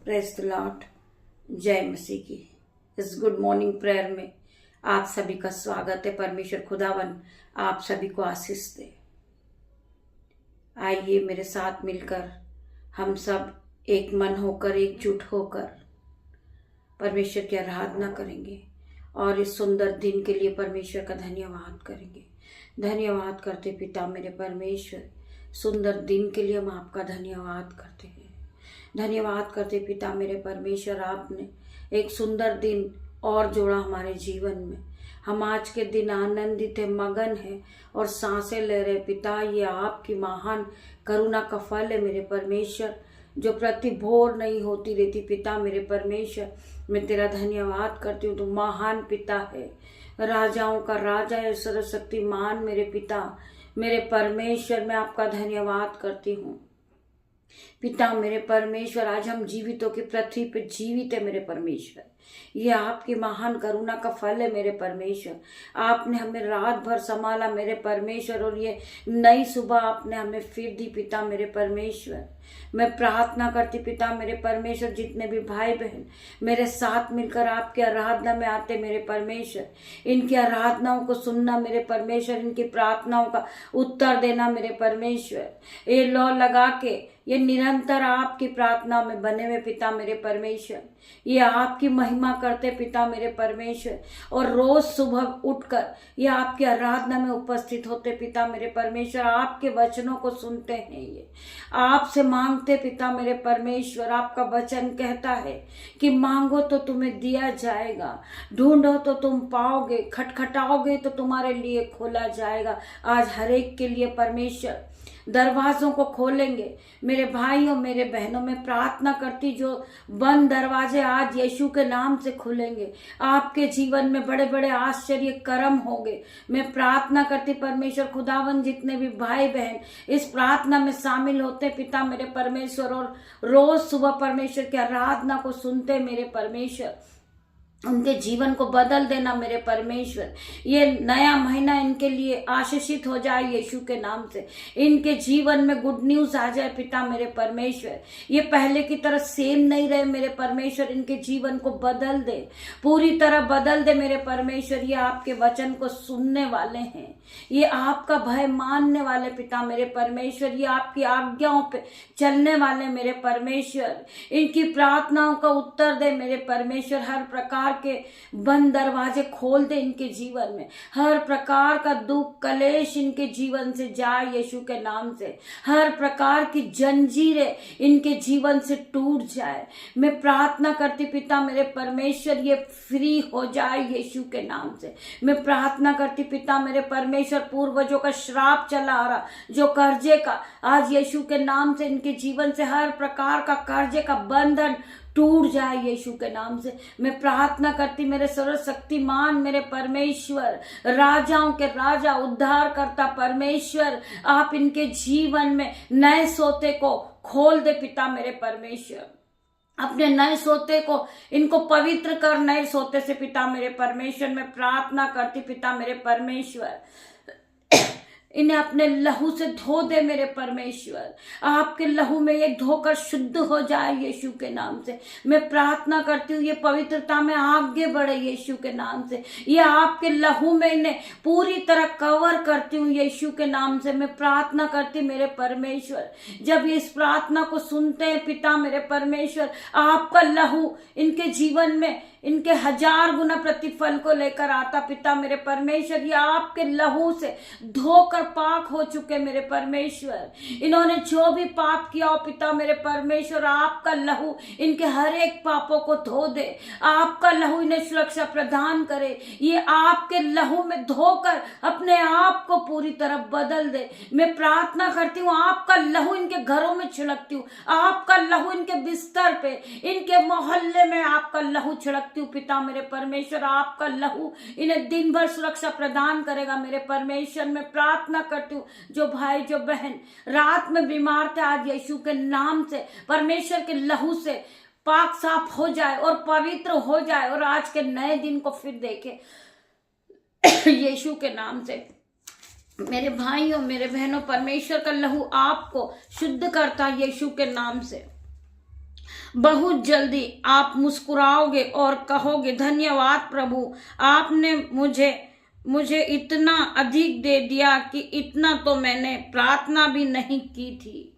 Praise the Lord. जय मसीह की। इस गुड मॉर्निंग प्रेयर में आप सभी का स्वागत है। परमेश्वर खुदावन आप सभी को आशीष दे। आइए मेरे साथ मिलकर हम सब एक मन होकर, एकजुट होकर परमेश्वर की आराधना करेंगे और इस सुंदर दिन के लिए परमेश्वर का धन्यवाद करेंगे। धन्यवाद करते पिता मेरे परमेश्वर, सुंदर दिन के लिए हम आपका धन्यवाद करते हैं। धन्यवाद करते पिता मेरे परमेश्वर, आपने एक सुंदर दिन और जोड़ा हमारे जीवन में। हम आज के दिन आनंदित है, मगन है और सांसें ले रहे पिता। ये आपकी महान करुणा का फल है मेरे परमेश्वर, जो प्रति भोर नहीं होती रहती पिता मेरे परमेश्वर। मैं तेरा धन्यवाद करती हूँ। तू महान पिता है, राजाओं का राजा है, सर्वशक्तिमान मेरे पिता मेरे परमेश्वर। मैं आपका धन्यवाद करती हूँ पिता मेरे परमेश्वर। आज हम जीवितों की पृथ्वी पे जीवित है मेरे परमेश्वर। ये आपकी महान करुणा का फल है मेरे परमेश्वर। आपने हमें रात भर संभाला मेरे परमेश्वर और ये नई सुबह आपने हमें फिर दी पिता मेरे परमेश्वर। मैं प्रार्थना करती पिता मेरे परमेश्वर, जितने भी भाई बहन मेरे साथ मिलकर आपकी आराधना में आते मेरे परमेश्वर, इनकी आराधनाओं को सुनना मेरे परमेश्वर, इनकी प्रार्थनाओं का उत्तर देना मेरे परमेश्वर। ये लौ लगा के ये निरंतर आपकी प्रार्थना में बने हुए पिता मेरे परमेश्वर। ये आपकी महिमा करते पिता मेरे परमेश्वर और रोज सुबह उठकर ये आपकी आराधना में उपस्थित होते पिता मेरे परमेश्वर। आपके वचनों को सुनते हैं, ये आपसे मांगते पिता मेरे परमेश्वर। आपका वचन कहता है कि मांगो तो तुम्हें दिया जाएगा, ढूंढो तो तुम पाओगे, खटखटाओगे तो तुम्हारे लिए खोला जाएगा। आज हर एक के लिए परमेश्वर दरवाजों को खोलेंगे मेरे भाइयों मेरे बहनों। में प्रार्थना करती जो बंद दरवाजे आज यीशु के नाम से खुलेंगे। आपके जीवन में बड़े बड़े आश्चर्य कर्म होंगे। मैं प्रार्थना करती परमेश्वर खुदावन, जितने भी भाई बहन इस प्रार्थना में शामिल होते पिता मेरे परमेश्वर और रोज सुबह परमेश्वर की आराधना को सुनते मेरे परमेश्वर, उनके जीवन को बदल देना मेरे परमेश्वर। ये नया महीना इनके लिए आशीषित हो जाए यीशु के नाम से। इनके जीवन में गुड न्यूज आ जाए पिता मेरे परमेश्वर। ये पहले की तरह सेम नहीं रहे मेरे परमेश्वर, इनके जीवन को बदल दे, पूरी तरह बदल दे मेरे परमेश्वर। ये आपके वचन को सुनने वाले हैं, ये आपका भय मानने वाले पिता मेरे परमेश्वर, ये आपकी आज्ञाओं पे चलने वाले मेरे परमेश्वर। इनकी प्रार्थनाओं का उत्तर दे मेरे परमेश्वर। हर प्रकार के बंद दरवाजे खोल दे इनके जीवन में। हर प्रकार का दुख कलेश इनके जीवन से जाए यीशु के नाम से। हर प्रकार की जंजीरें इनके जीवन से टूट जाए। मैं प्रार्थना करती पिता मेरे परमेश्वर, ये फ्री हो जाए यीशु के नाम से। मैं प्रार्थना करती पिता मेरे परमेश्वर, पूर्वजों का श्राप चला आ रहा जो कर्जे का, आज यीशु के नाम से इनके जीवन से हर प्रकार का कर्जे का बंधन टूट जाए यीशु के नाम से। मैं प्रार्थना करती मेरे सर्वशक्तिमान मेरे परमेश्वर, राजाओं के राजा, उद्धार करता परमेश्वर, आप इनके जीवन में नए सोते को खोल दे पिता मेरे परमेश्वर। अपने नए सोते को इनको पवित्र कर नए सोते से पिता मेरे परमेश्वर। मैं प्रार्थना करती पिता मेरे परमेश्वर, इन्हें अपने लहू से धो दे मेरे परमेश्वर। आपके लहू में ये धोकर शुद्ध हो जाए यीशु के नाम से। मैं प्रार्थना करती हूँ ये पवित्रता में आगे बढ़े यीशु के नाम से। ये आपके लहू में इन्हें पूरी तरह कवर करती हूँ यीशु के नाम से। मैं प्रार्थना करती मेरे परमेश्वर, जब ये इस प्रार्थना को सुनते हैं पिता मेरे परमेश्वर, आपका लहू इनके जीवन में इनके 1000 गुना प्रतिफल को लेकर आता पिता मेरे परमेश्वर। ये आपके लहू से धोकर पाक हो चुके मेरे परमेश्वर। इन्होंने जो भी पाप किया हो पिता मेरे परमेश्वर, आपका लहू इनके हर एक पापों को धो दे। आपका लहू इन्हें सुरक्षा प्रदान करे। ये आपके लहू में धोकर अपने आप को पूरी तरह बदल दे। मैं प्रार्थना करती हूँ आपका लहू इनके घरों में छिड़कती हूँ। आपका लहू इनके बिस्तर पे, इनके मोहल्ले में आपका लहू छिड़कती हूँ पिता मेरे परमेश्वर। आपका लहू इन्हें दिन भर सुरक्षा प्रदान करेगा मेरे परमेश्वर। मैं प्रार्थना करती हूँ जो भाई जो बहन रात में बीमार थे, आज यीशु के नाम से परमेश्वर के लहू से पाक साफ हो जाए और पवित्र हो जाए और आज के नए दिन को फिर देखे यीशु के नाम से। मेरे भाइयों मेरे बहनों, परमेश्वर का लहू आपको शुद्ध करता है यीशु के नाम से। बहुत जल्दी आप मुस्कुराओगे और कहोगे धन्यवाद प्रभु, आपने मुझे इतना अधिक दे दिया कि इतना तो मैंने प्रार्थना भी नहीं की थी।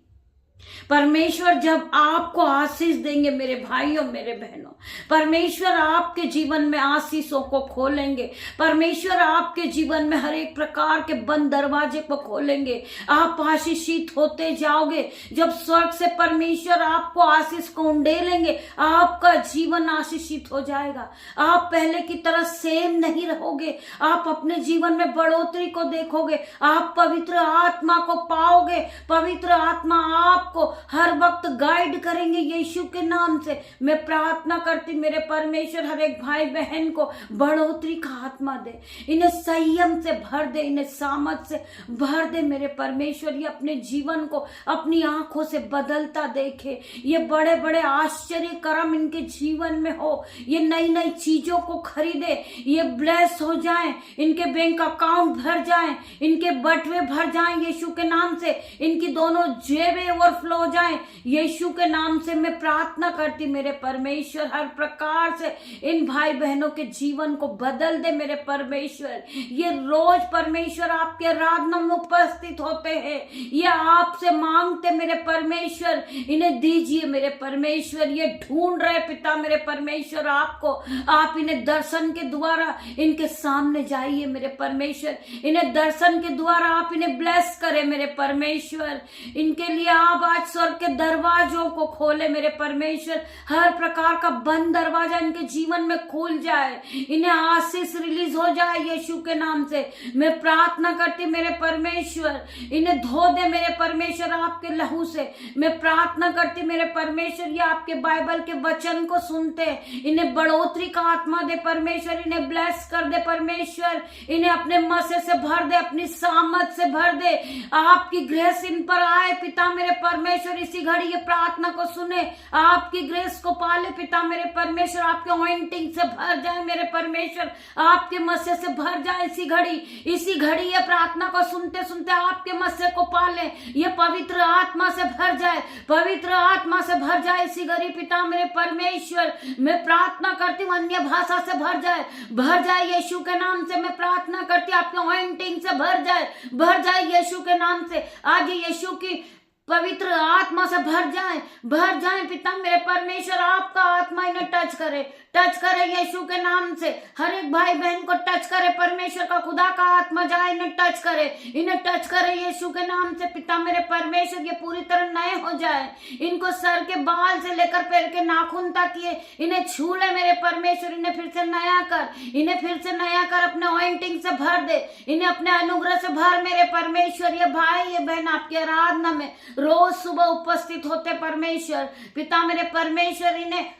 परमेश्वर जब आपको आशीष देंगे मेरे भाइयों मेरे बहनों, परमेश्वर आपके जीवन में आशीषों को खोलेंगे, परमेश्वर आपके जीवन में हर एक प्रकार के बंद दरवाजे को खोलेंगे, आप आशीषित होते जाओगे। जब स्वर्ग से परमेश्वर आपको आशीष को उंडेलेंगे, आपका जीवन आशीषित हो जाएगा। आप पहले की तरह सेम नहीं रहोगे, आप अपने जीवन में बढ़ोतरी को देखोगे, आप पवित्र आत्मा को पाओगे, पवित्र आत्मा आपको हर वक्त गाइड करेंगे। यीशु के नाम से मैं प्रार्थना करती मेरे परमेश्वर हर एक भाई बहन को बढ़ोतरी का आत्मा दे, इन्हें संयम से भर दे, इन्हें सामर्थ से भर दे मेरे परमेश्वर। ये अपने जीवन को अपनी आंखों से बदलता देखे, ये बड़े बड़े आश्चर्य कर्म इनके जीवन में हो, ये नई नई चीजों को खरीदे, ये ब्लेस हो जाएं, इनके बैंक अकाउंट भर जाएं, इनके बटवे भर जाएं यीशु के नाम से, इनकी दोनों जेबें ओवरफ्लो हो जाएं यीशु के नाम से। मैं प्रार्थना करती मेरे परमेश्वर हर प्रकार से इन भाई बहनों के जीवन को बदल दे मेरे परमेश्वर। ये रोज परमेश्वर आपके आराधना में उपस्थित होते हैं, ये आपसे मांगते मेरे परमेश्वर, इन्हें दीजिए मेरे परमेश्वर। ये ढूंढ रहे पिता मेरे परमेश्वर आपको, आप इन्हें दर्शन के द्वारा इनके सामने जाइए मेरे परमेश्वर, इन्हें दर्शन के द्वारा आप इन्हें ब्लेस करें मेरे परमेश्वर। इनके लिए आप आज स्वर्ग के दरवाजों को खोले मेरे परमेश्वर, हर प्रकार का बंद दरवाजा इनके जीवन में खुल जाए, इन्हें आशीष रिलीज हो जाए यीशु के नाम से। मैं प्रार्थना करती मेरे परमेश्वर, इन्हें धो दे मेरे परमेश्वर आपके लहू से। मैं प्रार्थना करती मेरे परमेश्वर, ये आपके बाइबल के वचन को सुनते, इन्हें बढ़ोतरी का आत्मा दे परमेश्वर, इन्हें ब्लेस कर दे परमेश्वर, इन्हें अपने मसे से भर दे, अपनी सामत से भर दे, आपकी ग्रेस इन पर आए पिता मेरे परमेश्वर। इसी घड़ी ये प्रार्थना को सुने, आपकी ग्रेस को पाले पिता मेरे परमेश्वर, आपके ऑइंटिंग से भर जाए मेरे परमेश्वर, आपके मस्से से भर जाए इसी घड़ी ये प्रार्थना को सुनते सुनते आपके मस्से को पाले, ये पवित्र आत्मा से भर जाए, पवित्र आत्मा से भर जाए इसी घड़ी पिता मेरे परमेश्वर। मैं प्रार्थना करती हूँ अन्य भाषा से भर जाए यीशु के नाम से। मैं प्रार्थना करती हूँ आपके ऑइंटिंग से भर जाए यीशु के नाम से। आज यीशु की पवित्र आत्मा से भर जाए पिता मेरे परमेश्वर, आपका आत्मा इन्हें टच करे यीशु के नाम से। हर एक भाई बहन को टच करे परमेश्वर का खुदा का आत्मा जाए, इन्हें टच करे यीशु के नाम से पिता मेरे परमेश्वर। ये पूरी तरह नए हो जाए, इनको सर के बाल से लेकर पैर के नाखून तक ये इन्हें छू ले मेरे परमेश्वर, इन्हें फिर से नया कर अपने ऑइंटिंग से भर दे, इन्हें अपने अनुग्रह से भर मेरे परमेश्वर। ये भाई ये बहन आपकी आराधना में रोज सुबह उपस्थित होते परमेश्वर पिता मेरे परमेश्वर, इन्हें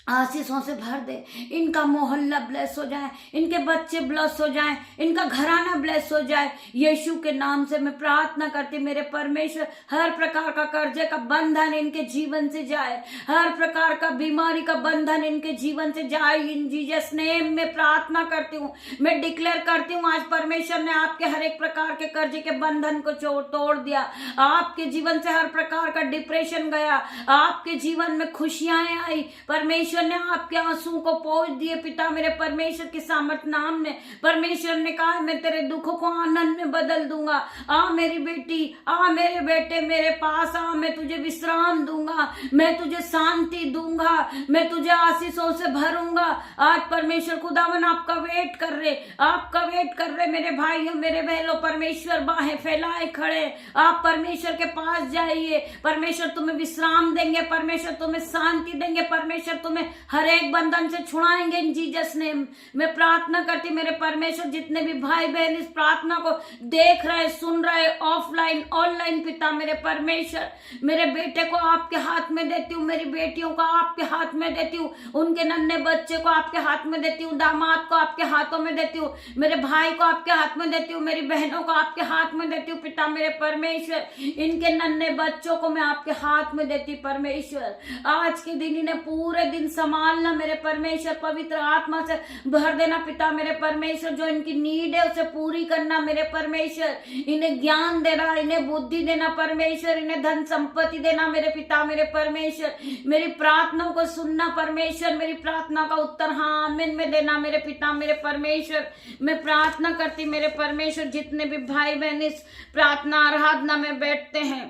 आशीषों से भर दे, इनका मोहल्ला ब्लेस हो जाए, इनके बच्चे ब्लेस हो जाए, इनका घराना ब्लेस हो जाए यीशु के नाम से। मैं प्रार्थना करती मेरे परमेश्वर, हर प्रकार का कर्जे का बंधन इनके जीवन से जाए, हर प्रकार का बीमारी का बंधन इनके जीवन से जाए। इन जीसस नेम में प्रार्थना करती हूँ, मैं डिक्लेयर करती हूँ आज परमेश्वर ने आपके हर एक प्रकार के कर्जे के बंधन को तोड़ दिया, आपके जीवन से हर प्रकार का डिप्रेशन गया, आपके जीवन में खुशियां आई, परमेश्वर ने आपके आंसू को पोंछ दिए पिता मेरे परमेश्वर के सामर्थ नाम में। परमेश्वर ने कहा मैं तेरे दुखों को आनंद में बदल दूंगा, आ मेरी बेटी, आ मेरे बेटे मेरे पास आ, मैं तुझे विश्राम दूंगा, मैं तुझे शांति दूंगा, मैं तुझे आशीषों से भरूंगा। आज परमेश्वर खुदावन आपका वेट कर रहे मेरे भाइयों मेरे बहनों, परमेश्वर बाहें फैलाए खड़े, आप परमेश्वर के पास जाइए, परमेश्वर तुम्हें विश्राम देंगे, परमेश्वर तुम्हें शांति देंगे, परमेश्वर तुम्हें हर एक बंधन से छुड़ाएंगे इन जीसस नेम। मैं प्रार्थना करती मेरे परमेश्वर, जितने भी भाई बहन इस प्रार्थना को देख रहे सुन रहे ऑफलाइन ऑनलाइन पिता मेरे परमेश्वर, मेरे बेटे को आपके हाथ में देती हूँ, मेरी बेटियों को आपके हाथ में देती हूँ, उनके नन्हे बच्चे को आपके हाथ में देती हूँ, दामाद को आपके हाथों में देती हूँ, मेरे भाई को आपके हाथ में देती हूँ, मेरी बहनों को आपके हाथ में देती हूँ पिता मेरे परमेश्वर, इनके नन्हे बच्चों को मैं आपके हाथ में देती परमेश्वर। आज के दिन इन्हें पूरे दिन संभालना मेरे परमेश्वर, पवित्र आत्मा से भर देना पिता मेरे परमेश्वर। जो इनकी नीड है उसे पूरी करना मेरे परमेश्वर। इन्हें ज्ञान देना, इन्हें बुद्धि देना परमेश्वर, इन्हें धन संपत्ति देना मेरे पिता मेरे परमेश्वर। मेरी प्रार्थनाओं को सुनना परमेश्वर, मेरी प्रार्थना का उत्तर हाँ आमीन में देना मेरे पिता मेरे परमेश्वर। मैं प्रार्थना करती मेरे परमेश्वर, जितने भी भाई बहन इस प्रार्थना आराधना में बैठते हैं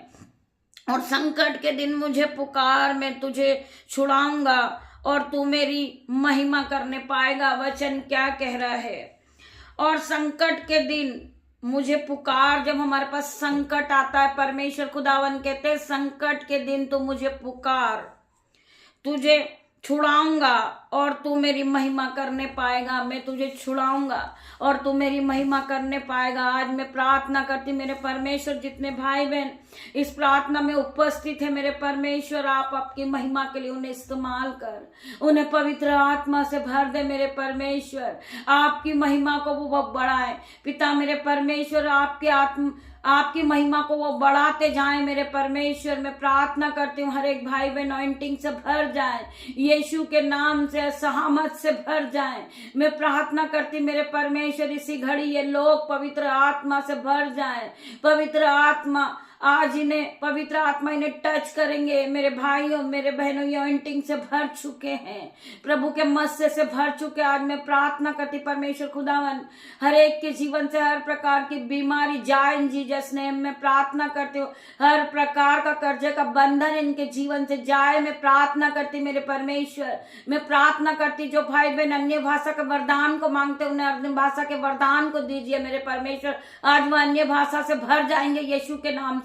और संकट के दिन मुझे पुकार, मैं तुझे छुड़ाऊंगा और तू मेरी महिमा करने पाएगा। वचन क्या कह रहा है? और संकट के दिन मुझे पुकार, जब हमारे पास संकट आता है परमेश्वर खुदावन कहते हैं संकट के दिन तू मुझे पुकार, तुझे छुड़ाऊंगा और तू मेरी महिमा करने पाएगा। मैं तुझे छुड़ाऊंगा और तू मेरी महिमा करने पाएगा। आज मैं प्रार्थना करती मेरे परमेश्वर, जितने भाई बहन इस प्रार्थना में उपस्थित है मेरे परमेश्वर, आप आपकी महिमा के लिए उन्हें इस्तेमाल कर, उन्हें पवित्र आत्मा से भर दे मेरे परमेश्वर। आपकी महिमा को वो बढ़ाए पिता मेरे परमेश्वर, आपकी महिमा को वो बढ़ाते जाएं मेरे परमेश्वर। मैं प्रार्थना करती हूँ हर एक भाई बहन अनॉइंटिंग से भर जाए, यीशु के नाम से सहामत से भर जाए। मैं प्रार्थना करती मेरे परमेश्वर इसी घड़ी ये लोग पवित्र आत्मा से भर जाए। पवित्र आत्मा आज इन्हें, पवित्र आत्मा इन्हें टच करेंगे मेरे भाइयों मेरे बहनों, ये अनॉइंटिंग से भर चुके हैं, प्रभु के मस्से से भर चुके। आज मैं प्रार्थना करती परमेश्वर खुदावन हर एक के जीवन से हर प्रकार की बीमारी जाए इन जीसस नेम में प्रार्थना करती हूँ। हर प्रकार का कर्जे का बंधन इनके जीवन से जाए, मैं प्रार्थना करती मेरे परमेश्वर। मैं प्रार्थना करती जो भाई बहन अन्य भाषा के वरदान को मांगते उन्हें अन्य भाषा के वरदान को दीजिए मेरे परमेश्वर। आज वो अन्य भाषा से भर जाएंगे यीशु के नाम से।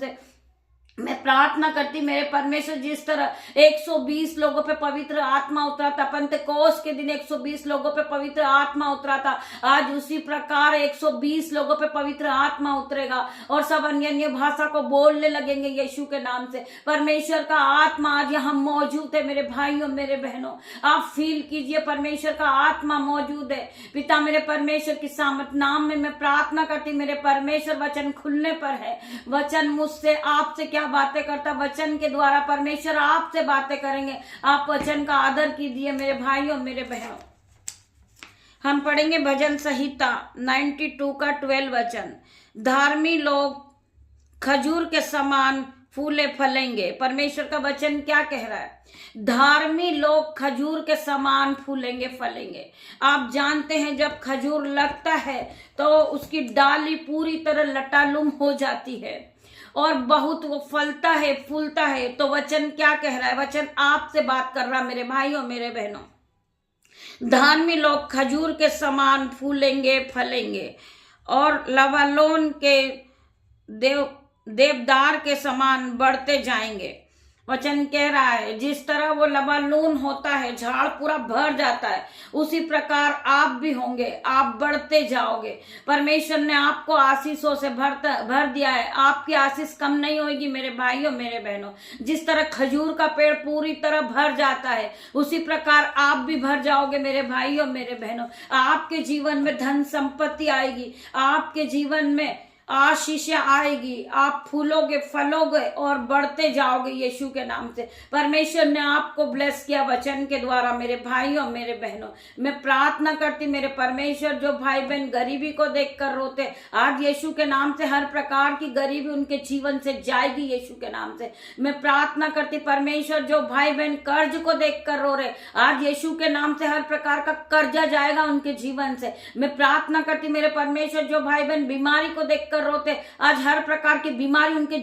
मैं प्रार्थना करती मेरे परमेश्वर, जिस तरह 120 लोगों पे पवित्र आत्मा उतरा था, पंतेकोस के दिन 120 लोगों पे पवित्र आत्मा उतरा था, आज उसी प्रकार 120 लोगों पे पवित्र आत्मा उतरेगा और सब अन्य अन्य भाषा को बोलने लगेंगे यीशु के नाम से। परमेश्वर का आत्मा आज यहाँ मौजूद है मेरे भाइयों मेरे बहनों, आप फील कीजिए परमेश्वर का आत्मा मौजूद है पिता मेरे परमेश्वर की सामर्थ नाम में। मैं प्रार्थना करती मेरे परमेश्वर, वचन खुलने पर है, वचन मुझसे आपसे क्या बातें करता, वचन के द्वारा परमेश्वर आपसे बातें करेंगे। आप वचन का आदर कीजिए मेरे भाइयों मेरे बहनों। हम पढ़ेंगे भजन संहिता 92 का 12 वचन। धार्मिक लोग खजूर के समान फूले फलेंगे। परमेश्वर का वचन क्या कह रहा है? धार्मिक लोग खजूर के समान फूलेंगे फलेंगे। आप जानते हैं जब खजूर लगता है तो उसकी डाली पूरी तरह लटालुम हो जाती है और बहुत वो फलता है फूलता है। तो वचन क्या कह रहा है? वचन आपसे बात कर रहा मेरे भाइयों मेरे बहनों। धार्मिक लोग खजूर के समान फूलेंगे फलेंगे और लबानोन के देवदार के समान बढ़ते जाएंगे। वचन कह रहा है जिस तरह वो लबानोन होता है, झाड़ पूरा भर जाता है, उसी प्रकार आप भी होंगे, आप बढ़ते जाओगे। परमेश्वर ने आपको आशीषों से भर दिया है। आपकी आशीष कम नहीं होगी मेरे भाइयों मेरे बहनों। जिस तरह खजूर का पेड़ पूरी तरह भर जाता है, उसी प्रकार आप भी भर जाओगे मेरे भाइयों मेरे बहनों। आपके जीवन में धन संपत्ति आएगी, आपके जीवन में आशीष आएगी, आप फूलोगे फलोगे और बढ़ते जाओगे यीशु के नाम से। परमेश्वर ने आपको ब्लेस किया वचन के द्वारा मेरे भाइयों मेरे बहनों। मैं प्रार्थना करती मेरे परमेश्वर, जो भाई बहन गरीबी को देखकर रोते, आज यीशु के नाम से हर प्रकार की गरीबी उनके जीवन से जाएगी यीशु के नाम से। मैं प्रार्थना करती परमेश्वर, जो भाई बहन कर्ज को देखकर रो रहे, आज यीशु के नाम से हर प्रकार का कर्जा जाएगा उनके जीवन से। मैं प्रार्थना करती मेरे परमेश्वर, जो भाई बहन बीमारी को देखकर रोते, आज हर प्रकार की बीमारी उनके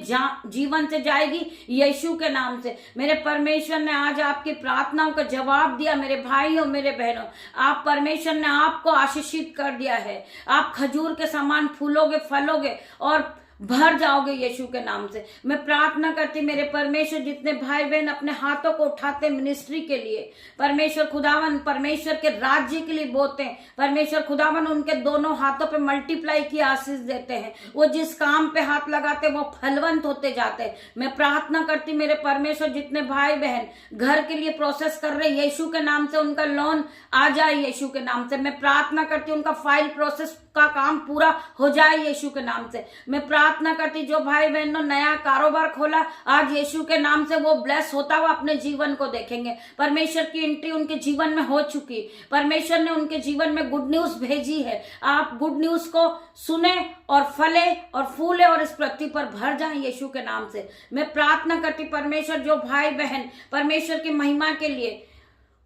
जीवन से जाएगी यीशु के नाम से। मेरे परमेश्वर ने आज आपकी प्रार्थनाओं का जवाब दिया मेरे भाइयों मेरे बहनों। आप परमेश्वर ने आपको आशीषित कर दिया है। आप खजूर के समान फूलोगे फलोगे और भर जाओगे यीशु के नाम से। मैं प्रार्थना करती मेरे परमेश्वर, जितने भाई बहन अपने हाथों को उठाते मिनिस्ट्री के लिए, परमेश्वर खुदावन परमेश्वर के राज्य के लिए बोते हैं, परमेश्वर खुदावन उनके दोनों हाथों पे मल्टीप्लाई की आशीष देते हैं। वो जिस काम पे हाथ लगाते वो फलवंत होते जाते हैं। मैं प्रार्थना करती मेरे परमेश्वर, जितने भाई बहन घर के लिए प्रोसेस कर रहे यीशु के नाम से उनका लोन आ जाए यीशु के नाम से। मैं प्रार्थना करती उनका फाइल प्रोसेस उसका काम पूरा हो जाए यीशु के नाम से। मैं प्रार्थना करती जो भाई बहनों नया कारोबार खोला, आज यीशु के नाम से वो ब्लेस होता हुआ अपने जीवन को देखेंगे। परमेश्वर की एंट्री उनके जीवन में हो चुकी, परमेश्वर ने उनके जीवन में गुड न्यूज भेजी है। आप गुड न्यूज को सुने और फले और फूले और इस पृथ्वी पर भर जाएं यीशु के नाम से। मैं प्रार्थना करती परमेश्वर जो भाई बहन परमेश्वर की महिमा के लिए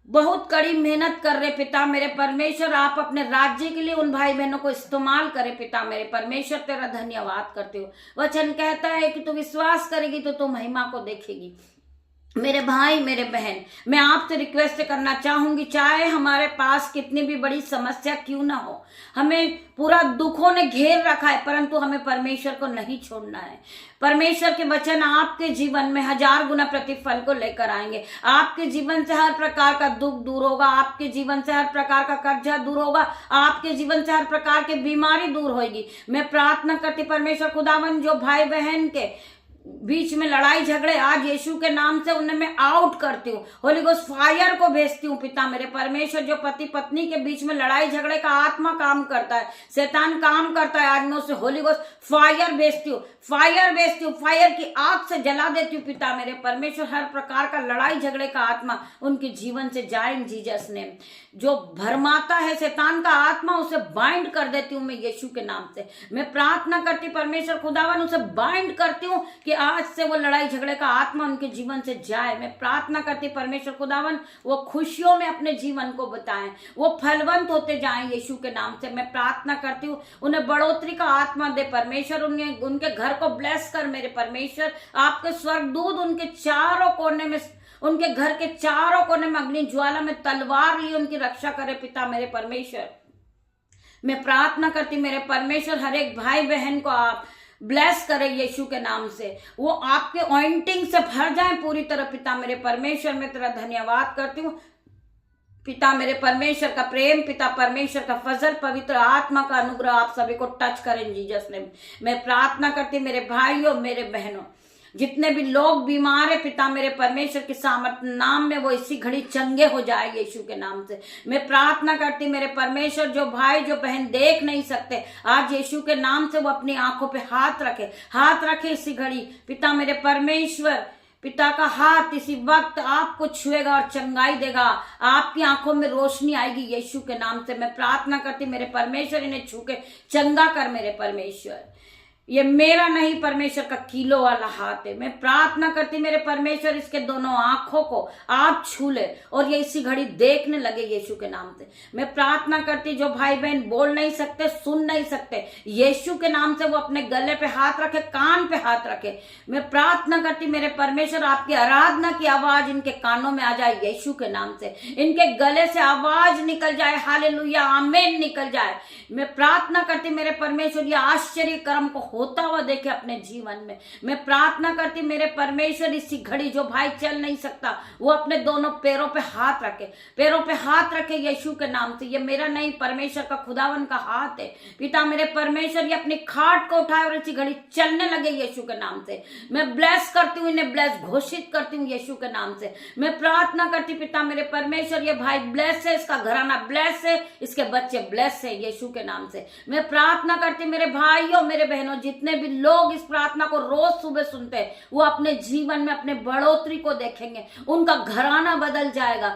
बहुत कड़ी मेहनत कर रहे पिता मेरे परमेश्वर, आप अपने राज्य के लिए उन भाई बहनों को इस्तेमाल करें पिता मेरे परमेश्वर। तेरा धन्यवाद करते हो। वचन कहता है कि तू विश्वास करेगी तो तू महिमा को देखेगी। मेरे भाई मेरे बहन, मैं आपसे रिक्वेस्ट करना चाहूंगी, चाहे हमारे पास कितनी भी बड़ी समस्या क्यों ना हो, हमें पूरा दुखों ने घेर रखा है, परंतु हमें परमेश्वर को नहीं छोड़ना है। परमेश्वर के वचन आपके जीवन में 1000 गुना प्रतिफल को लेकर आएंगे। आपके जीवन से हर प्रकार का दुख दूर होगा, आपके जीवन से हर प्रकार का कर्जा दूर होगा, आपके जीवन से हर प्रकार की बीमारी दूर होगी। मैं प्रार्थना करती परमेश्वर खुदावन जो भाई बहन के बीच में लड़ाई झगड़े आज यीशु के नाम से उन्हें मैं आउट करती हूँ। होली गोस्ट फायर को भेजती हूँ पिता मेरे परमेश्वर। जो पति पत्नी के बीच में लड़ाई झगड़े का आत्मा काम करता है, शैतान काम करता है, आज मैं उसे होली गोस्ट फायर भेजती हूँ, फायर भेजती हूँ, फायर की आग से जला देती हूँ पिता मेरे परमेश्वर। हर प्रकार का लड़ाई झगड़े का आत्मा उनके जीवन से जाए इन जीसस नेम। जो भरमाता है शैतान का आत्मा उसे बाइंड कर देती हूँ मैं यीशु के नाम से। मैं प्रार्थना करती परमेश्वर खुदावन उसे बाइंड करती हूँ कि आज से वो लड़ाई झगड़े का आत्मा उनके जीवन से जाए। मैं प्रार्थना करती परमेश्वर खुदावन वो खुशियों में अपने जीवन को बताएं, वो फलवंत होते जाएं यीशु के नाम से। मैं प्रार्थना करती हूँ उन्हें बढ़ोतरी का आत्मा दे परमेश्वर, उनके घर को ब्लेस कर मेरे परमेश्वर। आपके स्वर्गदूत उनके चारों कोने में, उनके घर के चारों कोने में अग्नि ज्वाला में तलवार लिए उनकी रक्षा करे पिता मेरे परमेश्वर। मैं प्रार्थना करती मेरे परमेश्वर हर एक भाई बहन को आप ब्लेस करे यीशु के नाम से, वो आपके ऑइंटिंग से भर जाए पूरी तरह पिता मेरे परमेश्वर। मैं तेरा धन्यवाद करती हूँ पिता मेरे परमेश्वर का प्रेम, पिता परमेश्वर का फजल, पवित्र आत्मा का अनुग्रह आप सभी को टच करें जीसस नेम। मैं प्रार्थना करती मेरे भाइयों मेरे बहनों जितने भी लोग बीमार है पिता मेरे परमेश्वर के सामर्थ नाम में वो इसी घड़ी चंगे हो जाए यीशु के नाम से। मैं प्रार्थना करती मेरे परमेश्वर जो भाई जो बहन देख नहीं सकते आज यीशु के नाम से वो अपनी आंखों पे हाथ रखे इसी घड़ी पिता मेरे परमेश्वर। पिता का हाथ इसी वक्त आपको छुएगा और चंगाई देगा, आपकी आंखों में रोशनी आएगी यीशु के नाम से। मैं प्रार्थना करती मेरे परमेश्वर इन्हें छू के चंगा कर मेरे परमेश्वर। ये मेरा नहीं परमेश्वर का कीलो वाला हाथ है। मैं प्रार्थना करती मेरे परमेश्वर इसके दोनों आंखों को आप छू ले और ये इसी घड़ी देखने लगे यीशु के नाम से। मैं प्रार्थना करती जो भाई बहन बोल नहीं सकते सुन नहीं सकते यीशु के नाम से वो अपने गले पे हाथ रखे, कान पे हाथ रखे। मैं प्रार्थना करती मेरे परमेश्वर आपकी आराधना की आवाज इनके कानों में आ जाए यीशु के नाम से, इनके गले से आवाज निकल जाए, हालेलुया आमीन निकल जाए। मैं प्रार्थना करती मेरे परमेश्वर ये आश्चर्य कर्म को होता हुआ देखे अपने जीवन में। मैं प्रार्थना करती मेरे परमेश्वर इसी घड़ी जो भाई चल नहीं सकता वो अपने दोनों पैरों पे हाथ रखे यीशु के नाम से। ये मेरा नहीं परमेश्वर का खुदावन का हाथ है पिता मेरे परमेश्वर। ये अपनी खाट को उठाए और इसी घड़ी चलने लगे यीशु के नाम से। मैं ब्लेस करती हूँ, इन्हें ब्लेस घोषित करती हूँ यीशु के नाम से। मैं प्रार्थना करती पिता मेरे परमेश्वर ये भाई ब्लेस है, इसका घराना ब्लेस है, इसके बच्चे ब्लेस है यीशु के नाम से। मैं प्रार्थना करती मेरे भाइयों मेरे बहनों जितने भी लोग इस प्रार्थना को रोज सुबह सुनते हैं वो अपने जीवन में अपने बढ़ोतरी को देखेंगे, उनका घराना बदल जाएगा,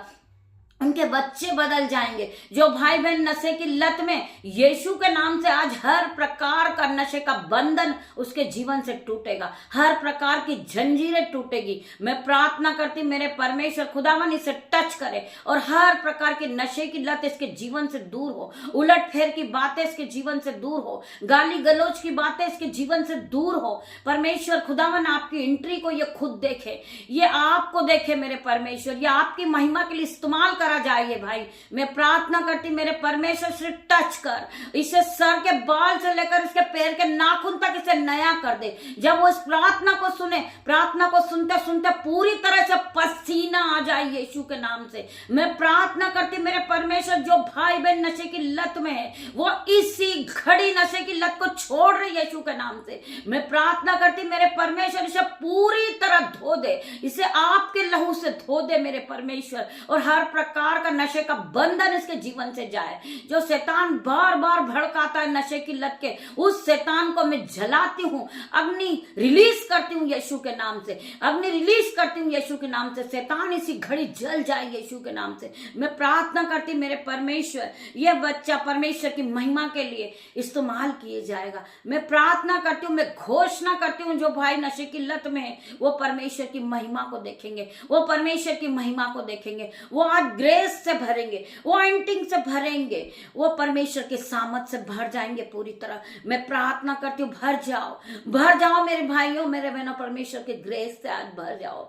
उनके बच्चे बदल जाएंगे। जो भाई बहन नशे की लत में यीशु के नाम से आज हर प्रकार का नशे का बंधन उसके जीवन से टूटेगा, हर प्रकार की जंजीरें टूटेगी। मैं प्रार्थना करती मेरे परमेश्वर खुदावन इसे टच करे और हर प्रकार की नशे की लत इसके जीवन से दूर हो, उलट फेर की बातें इसके जीवन से दूर हो, गाली गलौज की बातें इसके जीवन से दूर हो। परमेश्वर खुदावन आपकी एंट्री को ये खुद देखे, ये आपको देखे मेरे परमेश्वर, ये आपकी महिमा के लिए इस्तेमाल करा जाए भाई। मैं प्रार्थना करती मेरे परमेश्वर से टच कर, इसे सर के बाल से लेकर इसके पैर के नाखून तक इसे नया कर दे। जब वो इस प्रार्थना को सुने, प्रार्थना को सुनते सुनते पूरी तरह से पसीना आ जाए यीशु के नाम से। मैं प्रार्थना करती मेरे परमेश्वर जो भाई बहन नशे की लत में है वो इसी घड़ी नशे की लत को छोड़ रहे यीशु के नाम से। मैं प्रार्थना करती मेरे परमेश्वर इसे पूरी तरह धो दे, इसे आपके लहू से धो दे मेरे परमेश्वर और हर प्रकार प्रकार का नशे का बंधन इसके जीवन से जाए। जो शैतान बार बार भड़काता है नशे की लत के, उस शैतान को मैं जलाती हूँ, अग्नि रिलीज करती हूँ यीशु के नाम से, अग्नि रिलीज करती हूँ यीशु के नाम से। शैतान इसी घड़ी जल जाए यीशु के नाम से। मैं प्रार्थना करती मेरे परमेश्वर, यह बच्चा परमेश्वर की महिमा के लिए इस्तेमाल किए जाएगा। मैं प्रार्थना करती हूँ, मैं घोषणा करती हूँ, जो भाई नशे की लत में है वो परमेश्वर की महिमा को देखेंगे, वो परमेश्वर की महिमा को देखेंगे, वो आज ग्रेस से भरेंगे, वो एंटिंग से भरेंगे, वो परमेश्वर के सामर्थ से भर जाएंगे पूरी तरह। मैं प्रार्थना करती हूँ, भर जाओ मेरे भाइयों, मेरे बहनों, परमेश्वर के ग्रेस से आज भर जाओ।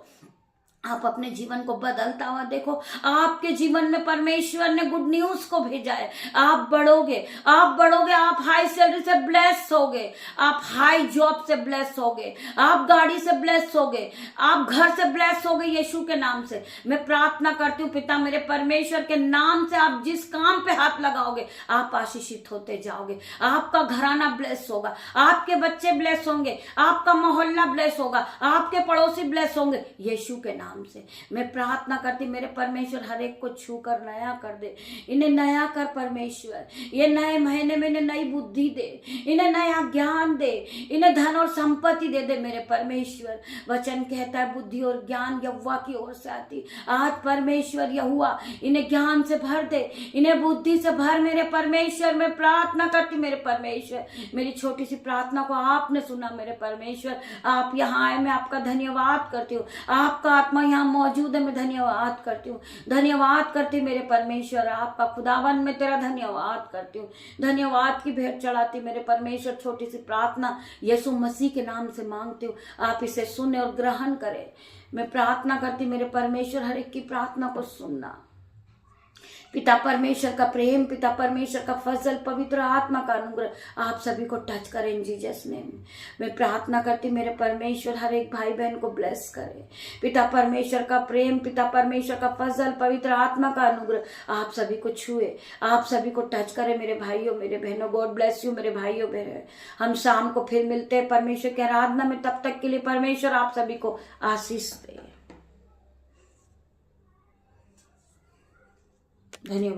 आप अपने जीवन को बदलता हुआ देखो। आपके जीवन में परमेश्वर ने गुड न्यूज को भेजा है। आप बढ़ोगे, आप हाई सैलरी से ब्लेस होगे, आप हाई जॉब से ब्लेस होगे, आप गाड़ी से ब्लेस होगे, आप घर से ब्लेस होगे यीशु के नाम से। मैं प्रार्थना करती हूँ पिता मेरे परमेश्वर के नाम से, आप जिस काम पे हाथ लगाओगे आप आशीषित होते जाओगे। आपका घराना ब्लेस होगा, आपके बच्चे ब्लेस होंगे, आपका मोहल्ला ब्लेस होगा, आपके पड़ोसी ब्लेस होंगे यीशु के नाम से। मैं प्रार्थना करती मेरे परमेश्वर हर एक को छू कर नया कर दे, इन्हें नया कर परमेश्वर। ये नए महीने में इन्हें नई बुद्धि दे, इन्हें नया ज्ञान दे, इन्हें धन और संपत्ति दे मेरे परमेश्वर। वचन कहता है बुद्धि और ज्ञान यहोवा की ओर से आती। आज परमेश्वर यहोवा इन्हें ज्ञान से भर दे, इन्हें बुद्धि से भर मेरे परमेश्वर। मैं प्रार्थना करती मेरे परमेश्वर, मेरी छोटी सी प्रार्थना को आपने सुना मेरे परमेश्वर। आप यहाँ आए, मैं आपका धन्यवाद करती हूँ। आपका आत्मा यहाँ मौजूद है, मैं धन्यवाद करती हूँ, धन्यवाद करती मेरे परमेश्वर। आपका खुदावन में तेरा धन्यवाद करती हूँ, धन्यवाद की भेंट चढ़ाती मेरे परमेश्वर। छोटी सी प्रार्थना यीशु मसीह के नाम से मांगती हूँ, आप इसे सुने और ग्रहण करें। मैं प्रार्थना करती मेरे परमेश्वर, हर एक की प्रार्थना को सुनना। पिता परमेश्वर का प्रेम, पिता परमेश्वर का फजल, पवित्र आत्मा का अनुग्रह आप सभी को टच करें इन जीसस नेम। मैं प्रार्थना करती मेरे परमेश्वर हर एक भाई बहन को ब्लेस करे। पिता परमेश्वर का प्रेम, पिता परमेश्वर का फजल, पवित्र आत्मा का अनुग्रह आप सभी को छुए, आप सभी को टच करे मेरे भाइयों मेरे बहनों। गॉड ब्लेस यू मेरे भाइयों बहनों। हम शाम को फिर मिलते हैं परमेश्वर की आराधना में। तब तक के लिए परमेश्वर आप सभी को आशीष दे। धन्यवाद।